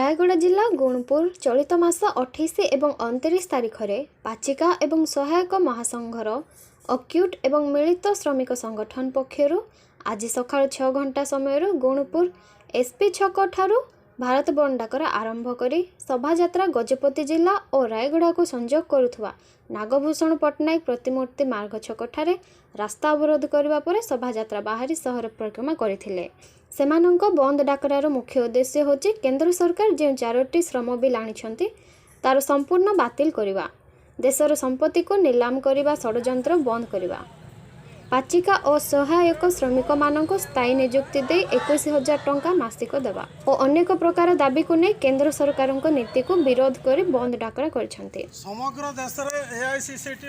रायगढ़ जिला गुणपुर चलित मास 28 एवं 29 तारीख में पाचिका एवं सहायक महासंघर अक्यूट एवं मिलित श्रमिक संगठन पक्षर आज सकाळ 6 घंटा समय गुणपुर एसपी छक ठारू भारत बंद डाकरा आरंभ करी शोभायात्रा गजपति जिला और रायगढ़ को संजोग करुवा नागभूषण पट्टनायक प्रतिमूर्ति मार्ग छक ठारे रास्ता अवरोध करने पर शोभायात्रा बाहरी सहर परिक्रमा करथिले। सेमानंक बंद डाकरार मुख्य उद्देश्य होची केंद्र सरकार जो 4टी श्रम बिल आनिछंती तार संपूर्ण बातिल करवा, देशर संपत्ति को नीलाम करवा षड्यंत्र बंद करवा, पाचिका और सहायक श्रमिक मानक स्थायी नियुक्ति दे 21,000 टंका मासिक देवा और अनेक प्रकार दाबी को नहीं केंद्र सरकार नीति को विरोध कर बंद डाकरा करछंती। समग्र देश में एआईसीसीटी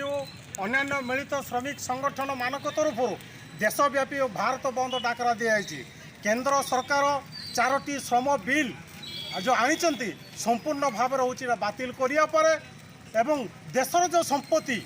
अन्य मिलित श्रमिक संगठन मानक तरफ देशव्यापी भारत बंद डाकरा दी केंद्र सरकार 4टी श्रम बिल जो आनिचंती संपूर्ण भाव में बातिल करिया परे एवं देशर जो संपत्ति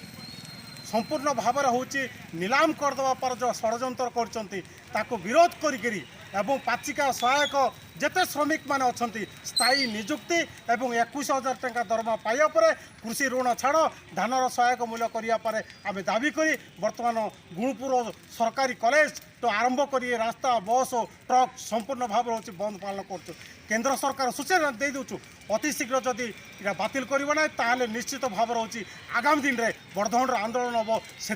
संपूर्ण भाव में नीलाम करदेवा पर जो षड्यंत्र कर विरोध करी एवं पाचिका सहायक जेते श्रमिक माने अछंती स्थायी नियुक्ति एवं 21,000 टंका दरमा पाइबा परे कृषि ऋण छाड़ धानर सहायक मूल्य करिया परे आमे दाबी करी वर्तमान गुणपुर सरकारी कॉलेज तो आरंभ करी रास्ता बस ट्रक संपूर्ण भाव में बंद पालन कर केंद्र सरकार सूचना दे दूँ अति शीघ्र जदि बातिल करना ना ताले निश्चित भाव में आगामी दिन में बड़धरण आंदोलन हम से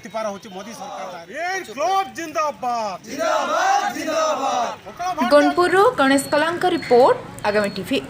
मोदी सरकार जिंदाबाद गुणपुर गणेश कलांक रिपोर्ट आगामी टीवी।